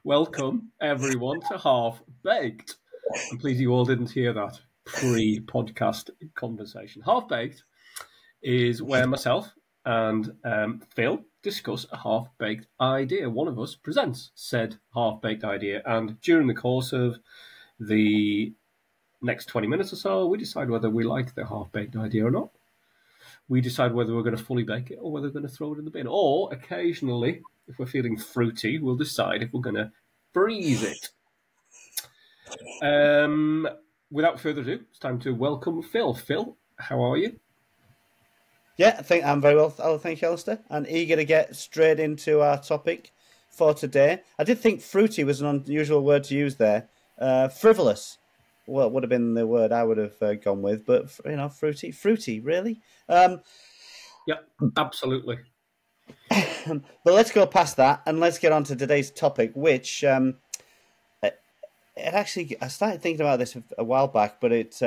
Welcome, everyone, to Half Baked. I'm pleased you all didn't hear that pre-podcast conversation. Half Baked is where myself and Phil discuss a half-baked idea. One of us presents said half-baked idea, and during the course of the next 20 minutes or so, we decide whether we like the half-baked idea or not. We decide whether we're going to fully bake it or whether we're going to throw it in the bin. Or, occasionally, if we're feeling fruity, we'll decide if we're going to freeze it. Without further ado, it's time to welcome Phil. Phil, how are you? Yeah, I think I'm very well. Thank you, Alistair. And eager to get straight into our topic for today. I did think fruity was an unusual word to use there. Frivolous, well, would have been the word I would have gone with. But, fruity, really? Yep, absolutely. But let's go past that and let's get on to today's topic, which I started thinking about this a while back, but it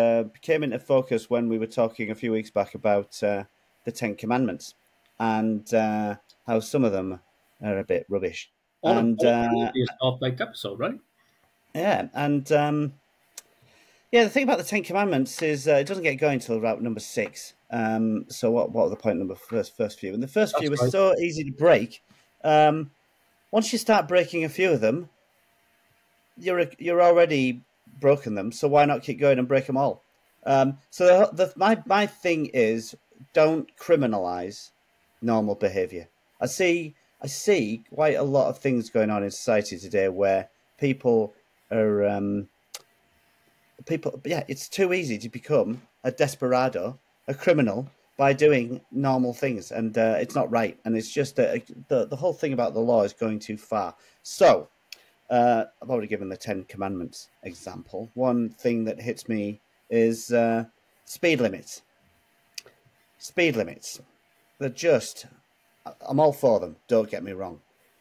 came into focus when we were talking a few weeks back about the Ten Commandments and how some of them are a bit rubbish. Half-baked episode, right? Yeah, and the thing about the Ten Commandments is it doesn't get going until about number 6. So what are the point number first few? And the first few are so easy to break. Once you start breaking a few of them, you're already broken them. So why not keep going and break them all? My thing is, don't criminalise normal behaviour. I see quite a lot of things going on in society today where people are it's too easy to become a desperado, a criminal, by doing normal things, and it's not right. And it's just the whole thing about the law is going too far. So I've already given the Ten Commandments example. One thing that hits me is speed limits. Speed limits. I'm all for them, don't get me wrong.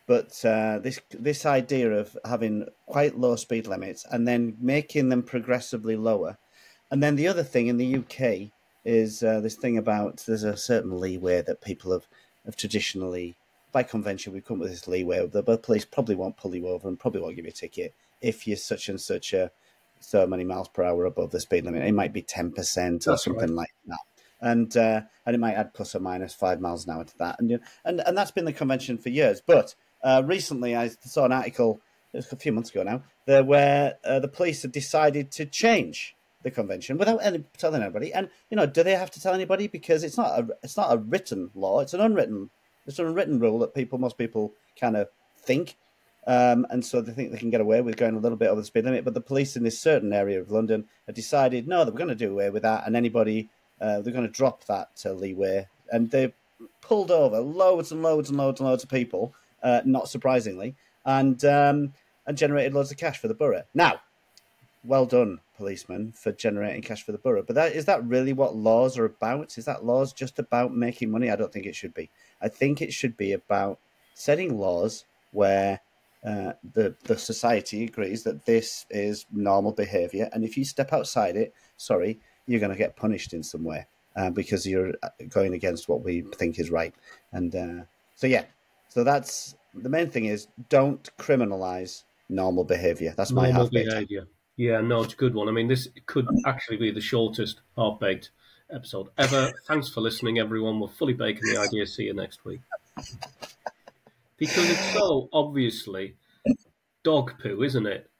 But this idea of having quite low speed limits and then making them progressively lower. And then the other thing in the UK is this thing about there's a certain leeway that people have traditionally, by convention, we've come up with this leeway. The police probably won't pull you over and probably won't give you a ticket if you're such and such so many miles per hour above the speed limit. It might be 10% or something like that. And it might add plus or minus 5 miles an hour to that. And that's been the convention for years. But recently I saw an article, it was a few months ago now, where the police had decided to change the convention without telling anybody. And, do they have to tell anybody? Because it's not a written law, it's an unwritten rule that most people kind of think. And so they think they can get away with going a little bit over the speed limit. But the police in this certain area of London have decided, no, that we're going to do away with that. And anybody, they're going to drop that leeway. And they've pulled over loads and loads and loads and loads of people, not surprisingly, and generated loads of cash for the borough. Now, well done, policemen, for generating cash for the borough. But is that really what laws are about? Is that laws just about making money? I don't think it should be. I think it should be about setting laws where the society agrees that this is normal behaviour, and if you step outside it, you're going to get punished in some way because you're going against what we think is right. And so that's the main thing: is don't criminalise normal behaviour. That's my half-baked behaviour. Yeah, no, it's a good one. I mean, this could actually be the shortest half-baked episode ever. Thanks for listening, everyone. We're fully baking the idea. See you next week. Because it's so obviously dog poo, isn't it?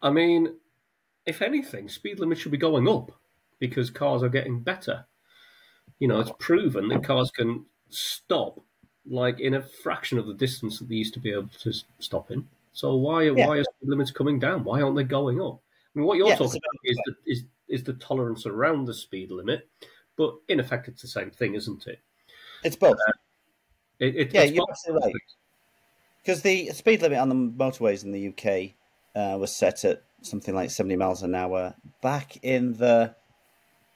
I mean, if anything, speed limits should be going up because cars are getting better. It's proven that cars can stop like in a fraction of the distance that they used to be able to stop in. So why are speed limits coming down? Why aren't they going up? I mean, what you're talking about is the tolerance around the speed limit, but in effect, it's the same thing, isn't it? It's both. You're absolutely right. Because the speed limit on the motorways in the UK was set at something like 70 miles an hour back in the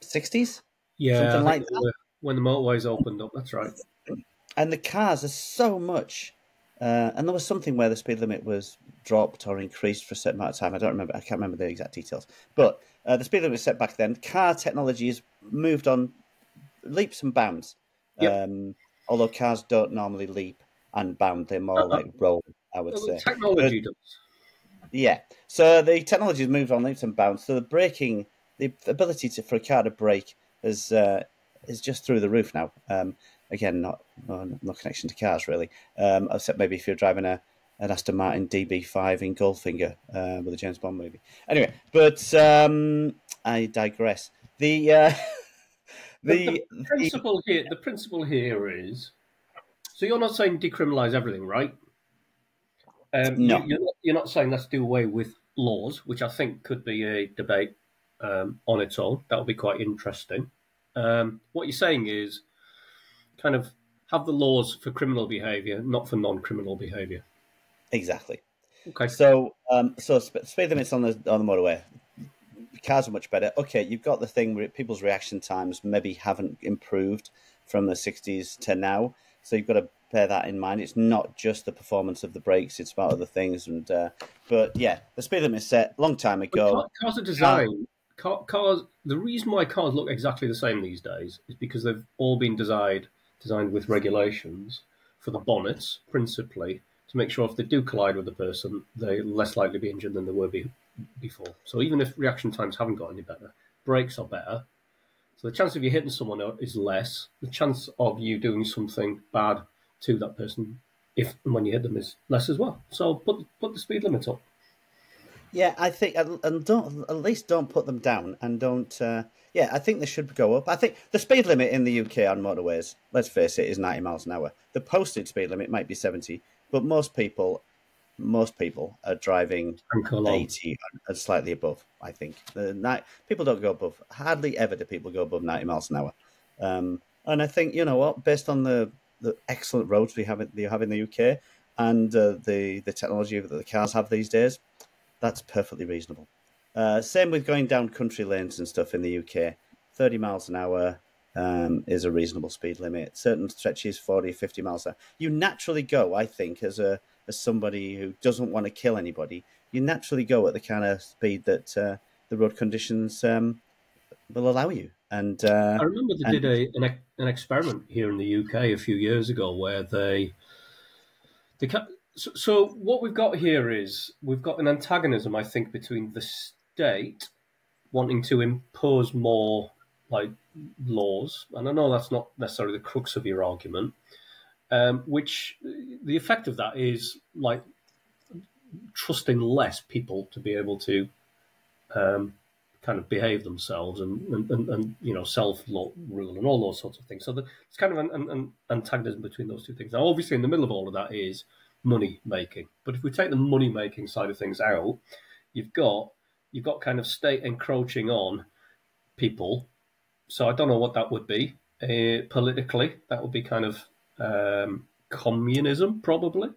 60s. Yeah, something like that. When the motorways opened up, that's right. And the cars are so much. And there was something where the speed limit was dropped or increased for a certain amount of time. I can't remember the exact details. But the speed limit was set back then. Car technology has moved on leaps and bounds. Yep. Although cars don't normally leap and bound, they're more like roll I would Well, the say. But technology does. yeah, so the technology has moved on leaps and bounds. So the ability for a car to brake is just through the roof now. Again, no connection to cars really, except maybe if you're driving an Aston Martin DB5 in Goldfinger with a James Bond movie. Anyway, but I digress. The The the principle here is, so you're not saying decriminalise everything, right? no. You're not saying let's do away with laws, which I think could be a debate on its own. That would be quite interesting. What you're saying is kind of have the laws for criminal behaviour, not for non-criminal behaviour. Exactly. Okay. So speed limits on the motorway. Cars are much better. Okay, you've got the thing where people's reaction times maybe haven't improved from the 60s to now. So you've got to bear that in mind. It's not just the performance of the brakes; it's about other things. And but yeah, the speed limit is set a long time ago. Cars are designed. Cars. The reason why cars look exactly the same these days is because they've all been designed with regulations for the bonnets, principally, to make sure if they do collide with the person, they're less likely to be injured than they were before. So even if reaction times haven't got any better, brakes are better. So the chance of you hitting someone is less. The chance of you doing something bad to that person, if and when you hit them, is less as well. So put the speed limit up. Yeah, I think, and don't at least don't put them down, and don't. Yeah, I think they should go up. I think the speed limit in the UK on motorways, let's face it, is 90 miles an hour. The posted speed limit might be 70, but most people are driving 80 and slightly above. I think people don't go above. Hardly ever do people go above 90 miles an hour. And I think, you know what, based on the excellent roads you have in the UK and the technology that the cars have these days, that's perfectly reasonable. Same with going down country lanes and stuff in the UK. 30 miles an hour is a reasonable speed limit. Certain stretches, 40, 50 miles an hour. You naturally go, I think, as somebody who doesn't want to kill anybody, you naturally go at the kind of speed that the road conditions will allow you. And I remember they did an experiment here in the UK a few years ago where so what we've got here is we've got an antagonism, I think, between the state wanting to impose more like laws, and I know that's not necessarily the crux of your argument, which the effect of that is like trusting less people to be able to kind of behave themselves and you know, self-rule and all those sorts of things. So it's kind of an antagonism between those two things. Now, obviously, in the middle of all of that is money making. But if we take the money making side of things out, you've got kind of state encroaching on people. So I don't know what that would be politically. That would be kind of communism, probably,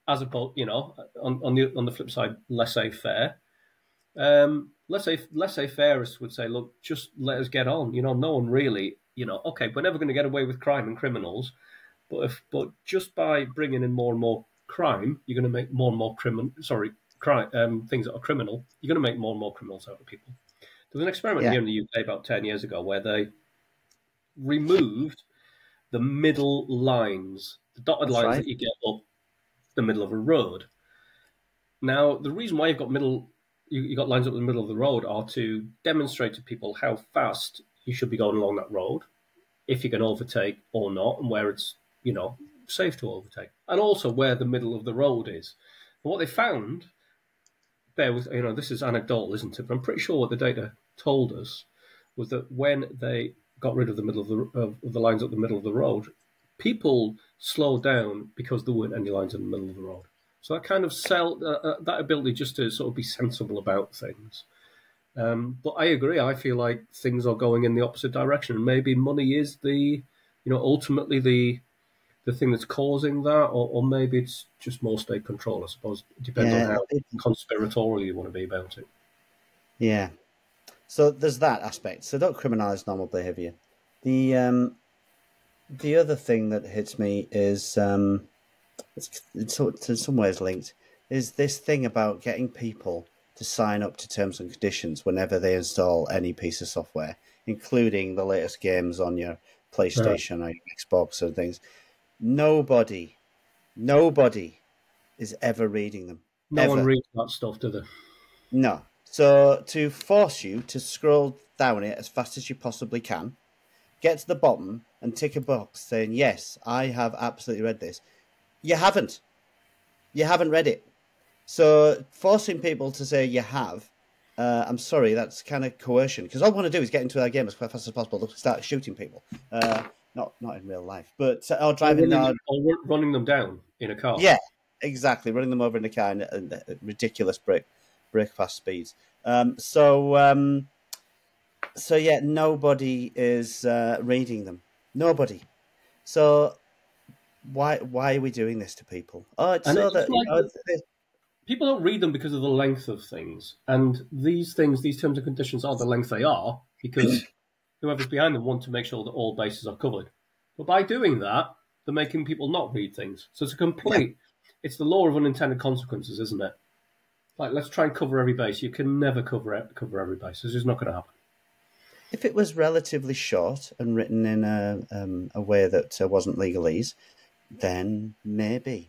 as opposed, you know, on the flip side, laissez-faire. Laissez-faireists would say, look, just let us get on. You know, no one really, you know, okay, we're never going to get away with crime and criminals, but just by bringing in more and more crime, you're going to make more and more things that are criminal. You're going to make more and more criminals out of people. There was an experiment here in the UK about 10 years ago where they removed the middle lines, the dotted lines that you get up the middle of a road. Now, the reason why you've got lines up the middle of the road are to demonstrate to people how fast you should be going along that road, if you can overtake or not, and where it's, you know, safe to overtake, and also where the middle of the road is. And what they found, bear with, you know, this is anecdotal, isn't it? But I'm pretty sure what the data told us was that when they got rid of the middle of the lines up the middle of the road, people slowed down because there weren't any lines in the middle of the road. So that kind of that ability just to sort of be sensible about things. But I agree. I feel like things are going in the opposite direction. Maybe money is ultimately the thing that's causing that, or maybe it's just more state control. I suppose it depends on how conspiratorial you want to be about it. Yeah. So there's that aspect. So don't criminalise normal behaviour. The other thing that hits me is it's in some ways linked, is this thing about getting people to sign up to terms and conditions whenever they install any piece of software, including the latest games on your PlayStation or your Xbox and things. Nobody is ever reading them. No one Ever. reads that stuff, do they? No. So to force you to scroll down it as fast as you possibly can, get to the bottom and tick a box saying, yes, I have absolutely read this. You haven't. You haven't read it. So forcing people to say you have, I'm sorry, that's kind of coercion. Because all I want to do is get into our game as fast as possible to start shooting people. Not in real life, but or driving down. Or running them down in a car. Yeah, exactly. Running them over in the car and ridiculous break fast speeds. So yeah, nobody is reading them. Nobody. So why are we doing this to people? Oh, it's And so it's that like people don't read them because of the length of things. And these things, these terms and conditions are the length they are because whoever's behind them want to make sure that all bases are covered. But by doing that, they're making people not read things. So it's a complete, it's the law of unintended consequences, isn't it? Like, let's try and cover every base. You can never cover every base. It's just not going to happen. if it was relatively short and written in a way that wasn't legalese, then maybe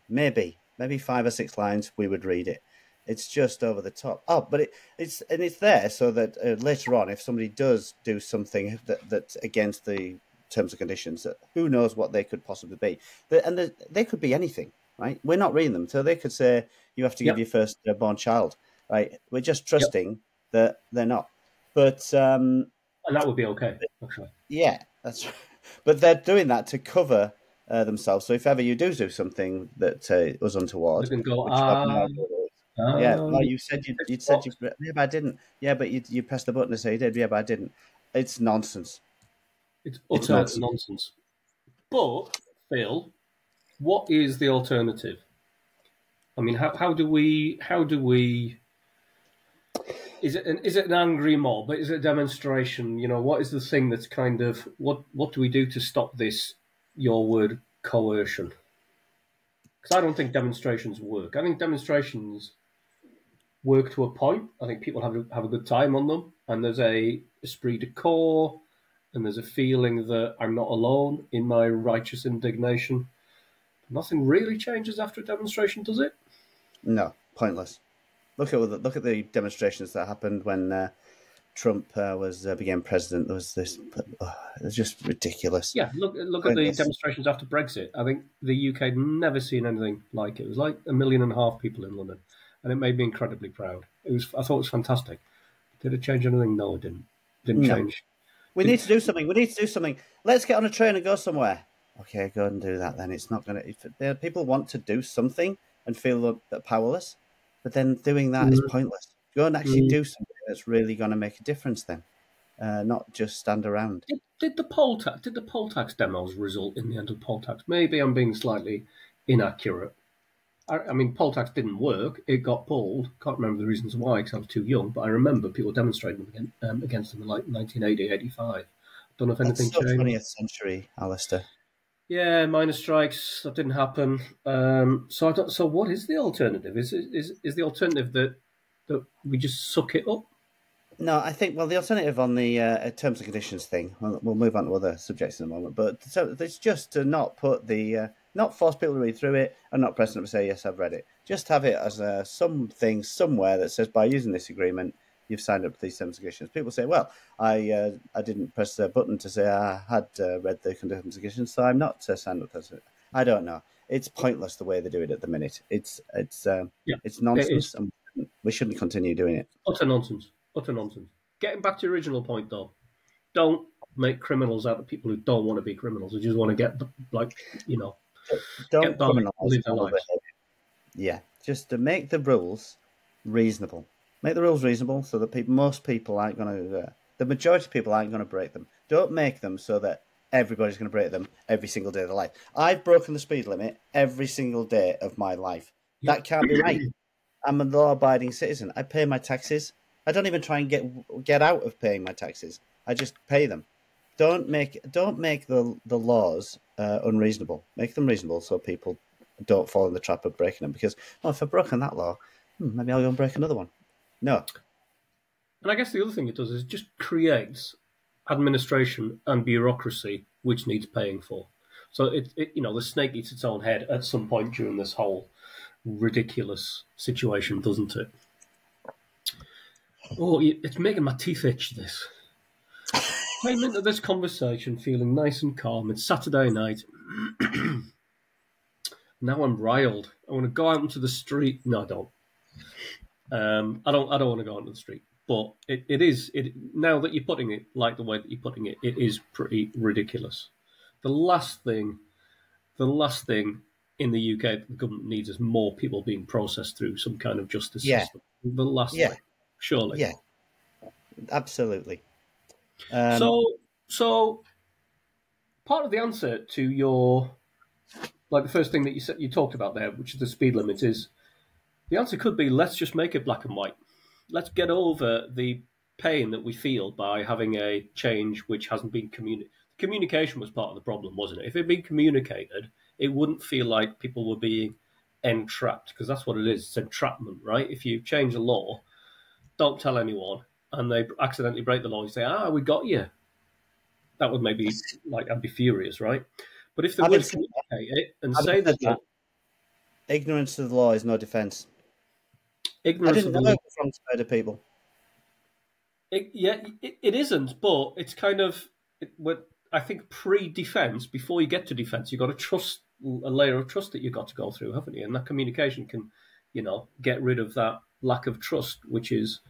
5 or 6 lines we would read it. It's just over the top. Oh, but it's there so that later on, if somebody does do something that's against the terms and conditions, that who knows what they could possibly be. They could be anything, right? We're not reading them, so they could say you have to give your first born child, right? We're just trusting that they're not. But and that would be okay, actually. Yeah, that's right. But they're doing that to cover themselves. So if ever you do something that was untoward, they can go, yeah. Well, you said you said you. Yeah, but I didn't. Yeah, but you pressed the button to say you did. Yeah, but I didn't. It's nonsense. It's utter nonsense. But Phil, what is the alternative? I mean, how do we? Is it an angry mob? Is it a demonstration? You know, what is the thing that's kind of what do we do to stop this? Your word, coercion. Because I don't think demonstrations work. I think demonstrations work to a point. I think people have a good time on them, and there's a esprit de corps, and there's a feeling that I'm not alone in my righteous indignation. Nothing really changes after a demonstration, does it? No, pointless. Look at the demonstrations that happened when Trump became president. There was this. It was just ridiculous. Yeah, look at the demonstrations after Brexit. I think the UK had never seen anything like it. It was like 1.5 million people in London, and it made me incredibly proud. I thought it was fantastic. Did it change anything? No, it didn't. Didn't change. We need to do something. We need to do something. Let's get on a train and go somewhere. Okay, go and do that then. It's not going to... People want to do something and feel powerless, but then doing that is pointless. Go and actually do something that's really going to make a difference then, not just stand around. Did the poll tax demos result in the end of poll tax? Maybe I'm being slightly inaccurate. I mean, poll tax didn't work. It got pulled. Can't remember the reasons why because I was too young, but I remember people demonstrating against them in like 1980, 85. Don't know if anything changed. 20th century, Alistair. Yeah, miners' strikes, that didn't happen. So what is the alternative? Is the alternative that we just suck it up? No, I think, well, the alternative on the terms and conditions thing, we'll move on to other subjects in a moment, but so it's just to not put not force people to read through it and not press them to say, yes, I've read it. Just have it as something somewhere that says, by using this agreement, you've signed up to these terms and conditions. People say, well, I didn't press the button to say I had read the terms and conditions, so I'm not signed up to it. I don't know. It's pointless the way they do it at the minute. It's nonsense, and we shouldn't continue doing it. Utter nonsense. Getting back to your original point, though, don't make criminals out of people who don't want to be criminals. Who just want to get, don't criminalise their lives. Yeah, just to make the rules reasonable. Make the rules reasonable so that most people aren't going to. The majority of people aren't going to break them. Don't make them so that everybody's going to break them every single day of their life. I've broken the speed limit every single day of my life. That can't be right. I'm a law-abiding citizen. I pay my taxes. I don't even try and get out of paying my taxes. I just pay them. Don't make the laws unreasonable. Make them reasonable so people don't fall in the trap of breaking them. Because if I've broken that law, maybe I'll go and break another one. No. And I guess the other thing it does is it just creates administration and bureaucracy which needs paying for. So the snake eats its own head at some point during this whole ridiculous situation, doesn't it? Oh, it's making my teeth itch, this. Came into this conversation feeling nice and calm. It's Saturday night. Now I'm riled. I want to go out into the street. No, I don't. I don't want to go out into the street. But it is now that you're putting it like the way that you're putting it, it is pretty ridiculous. The last thing in the UK that the government needs is more people being processed through some kind of justice system. The last thing, surely. Yeah, absolutely. So part of the answer to your, like the first thing that you talked about there, which is the speed limit, is the answer could be let's just make it black and white. Let's get over the pain that we feel by having a change which hasn't been communicated. Communication was part of the problem, wasn't it? If it had been communicated, it wouldn't feel like people were being entrapped, because that's what it is. It's entrapment, right? If you change a law, don't tell anyone, and they accidentally break the law, you say, we got you. That would maybe, like, I'd be furious, right? But if they were to communicate it and say that ignorance of the law is no defence. Ignorance I didn't know it was wrong to murder people. It isn't, but it's kind of, I think pre-defence, before you get to defence, you've got to trust, a layer of trust that you've got to go through, haven't you? And that communication can, get rid of that lack of trust, which is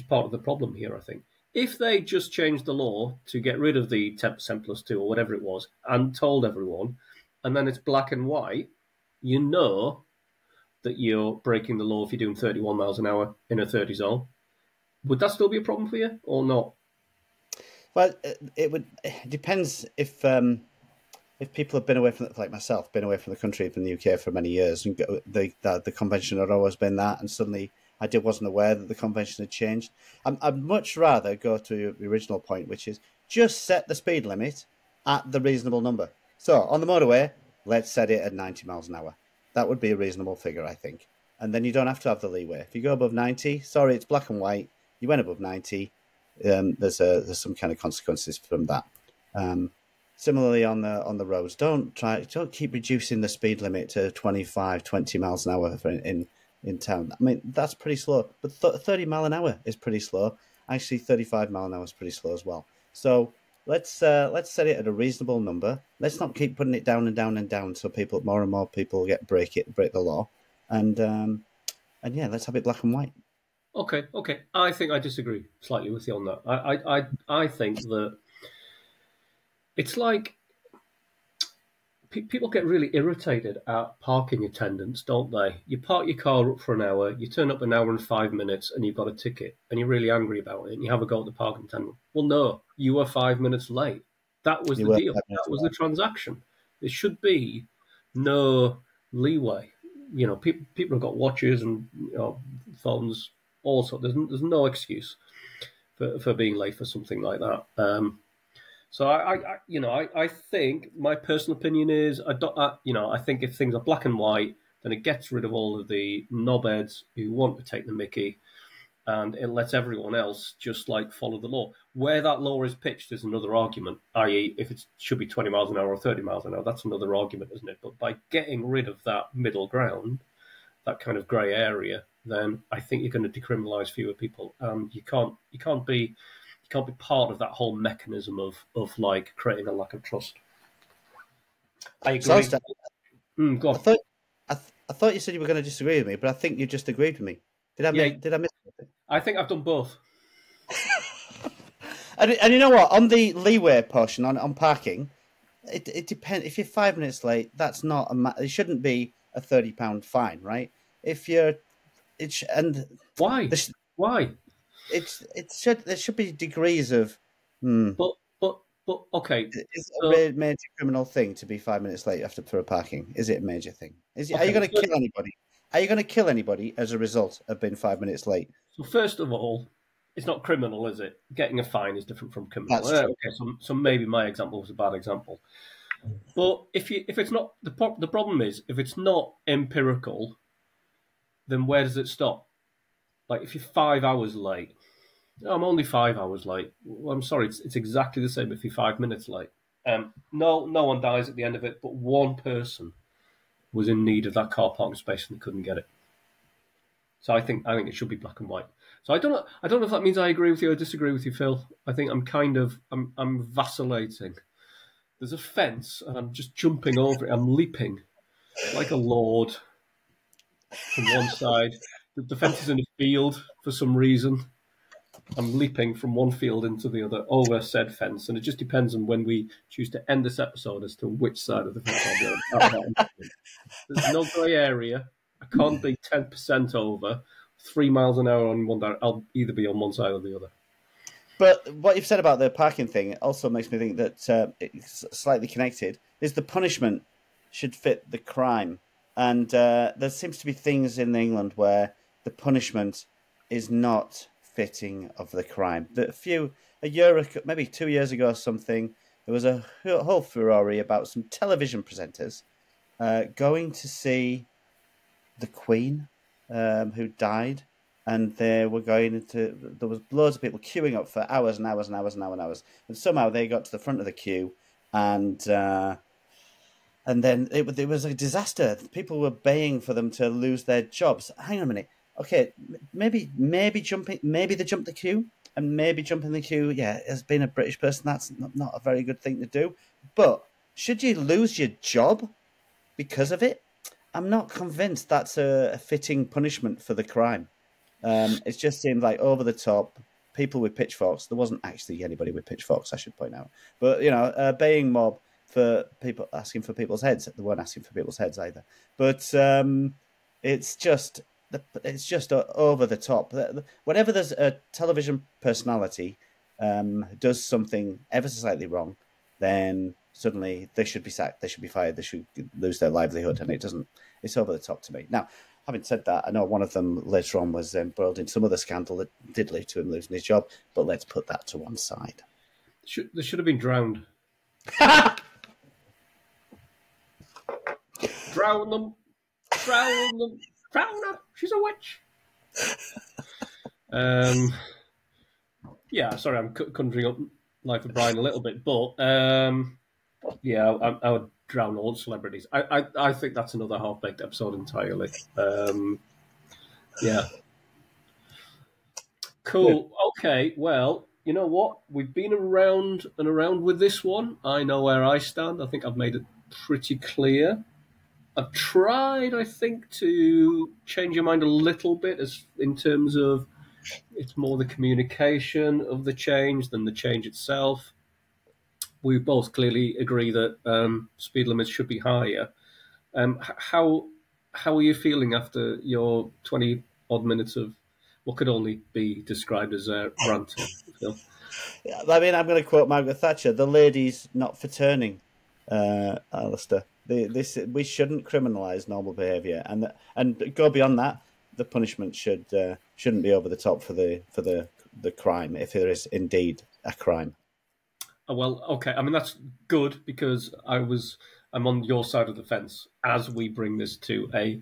part of the problem here, I think. If they just changed the law to get rid of the 10% plus 2 or whatever it was and told everyone, and then it's black and white, you know that you're breaking the law if you're doing 31 miles an hour in a 30 zone. Would that still be a problem for you or not? Well, it depends if people have been away from, like myself, been away from the country, from the UK for many years, and the convention had always been that, and suddenly I wasn't aware that the convention had changed. I'd much rather go to the original point, which is just set the speed limit at the reasonable number. So on the motorway, let's set it at 90 miles an hour. That would be a reasonable figure, I think. And then you don't have to have the leeway. If you go above 90, sorry, it's black and white. You went above 90. There's some kind of consequences from that. Similarly on the roads, don't keep reducing the speed limit to 25, 20 miles an hour in town. I mean, that's pretty slow, but 30 mile an hour is pretty slow. Actually, 35 mile an hour is pretty slow as well. So let's set it at a reasonable number. Let's not keep putting it down and down and down, so more and more people break the law, and yeah, let's have it black and white. Okay. I think I disagree slightly with you on that. I think that it's like people get really irritated at parking attendants, don't they? You park your car up for an hour, you turn up an hour and 5 minutes, and you've got a ticket, and you're really angry about it, and you have a go at the parking attendant. Well, no, you were 5 minutes late. That was the deal. That was the transaction. There should be no leeway. People have got watches and phones. Also, there's no excuse for being late for something like that. So I think my personal opinion is I think if things are black and white, then it gets rid of all of the knobheads who want to take the mickey, and it lets everyone else just follow the law. Where that law is pitched is another argument, i.e. if it should be 20 miles an hour or 30 miles an hour, that's another argument, isn't it? But by getting rid of that middle ground, that kind of grey area, then I think you're going to decriminalise fewer people. You can't be part of that whole mechanism of creating a lack of trust. I agree. Go on. I thought you said you were going to disagree with me, but I think you just agreed with me. Did I miss something? I think I've done both. and you know what? On the leeway portion on parking, it depends. If you're 5 minutes late, that's not it shouldn't be a £30 fine, right? If you're why? Why? There should be degrees of. But okay. Is it a major criminal thing to be 5 minutes late for a parking? Is it a major thing? Are you going to kill anybody? Are you going to kill anybody as a result of being 5 minutes late? So first of all, it's not criminal, is it? Getting a fine is different from criminal. That's true. Okay, so maybe my example was a bad example. But if it's not the problem is if it's not empirical, then where does it stop? If you're 5 hours late, I'm only 5 hours late. Well, I'm sorry, it's exactly the same if you're 5 minutes late. No one dies at the end of it, but one person. was in need of that car parking space and they couldn't get it. So I think it should be black and white. So I don't know if that means I agree with you or disagree with you, Phil. I think I'm vacillating. There's a fence and I'm just jumping over it. I'm leaping like a lord from one side. The fence is in a field for some reason. I'm leaping from one field into the other over said fence, and it just depends on when we choose to end this episode as to which side of the fence I'll be on. There's no grey area. I can't be 10% over 3 miles an hour on one direction. I'll either be on one side or the other. But what you've said about the parking thing also makes me think that it's slightly connected. Is the punishment should fit the crime, and there seems to be things in England where the punishment is not fitting of the crime. A year, maybe 2 years ago or something, there was a whole furore about some television presenters going to see the Queen, who died, and they were there was loads of people queuing up for hours and hours and hours and hours and hours, and somehow they got to the front of the queue, and then it was a disaster. People were baying for them to lose their jobs. Hang on a minute. Okay, maybe they jumped the queue, and maybe jumping the queue, yeah, as being a British person, that's not a very good thing to do. But should you lose your job because of it? I'm not convinced that's a fitting punishment for the crime. It just seemed like over the top. People with pitchforks. There wasn't actually anybody with pitchforks, I should point out. But a baying mob for people asking for people's heads. They weren't asking for people's heads either. But it's just over the top. Whenever there's a television personality does something ever so slightly wrong, then suddenly they should be sacked, they should be fired, they should lose their livelihood, and it's over the top to me. Now, having said that, I know one of them later on was embroiled in some other scandal that did lead to him losing his job, but let's put that to one side. They should have been drowned. Drown them. Drown her. She's a witch. Yeah, sorry, I'm conjuring up Life of Brian a little bit, but yeah, I would drown all celebrities. I think that's another half-baked episode entirely. Yeah. Cool. Okay, well, you know what? We've been around and around with this one. I know where I stand. I think I've made it pretty clear. I've tried, I think, to change your mind a little bit as in terms of it's more the communication of the change than the change itself. We both clearly agree that speed limits should be higher. How are you feeling after your 20-odd minutes of what could only be described as ranting, Phil? I mean, I'm going to quote Margaret Thatcher, the ladies not for turning, Alistair. We shouldn't criminalise normal behaviour, and go beyond that. The punishment shouldn't be over the top for the crime, if there is indeed a crime. Well, okay. I mean, that's good because I'm on your side of the fence as we bring this to a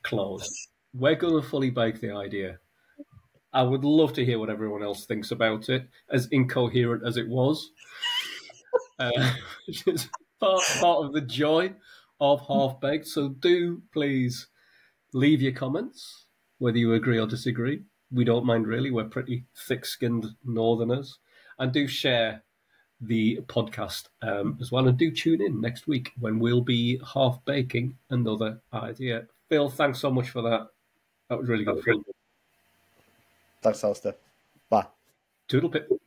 close. We're going to fully bake the idea. I would love to hear what everyone else thinks about it, as incoherent as it was. Which is part of the joy of Half-Baked. So do please leave your comments, whether you agree or disagree. We don't mind really. We're pretty thick-skinned northerners. And do share the podcast as well. And do tune in next week when we'll be half-baking another idea. Phil, thanks so much for that. That was really good. Thanks, Alistair. Bye. Toodle pip.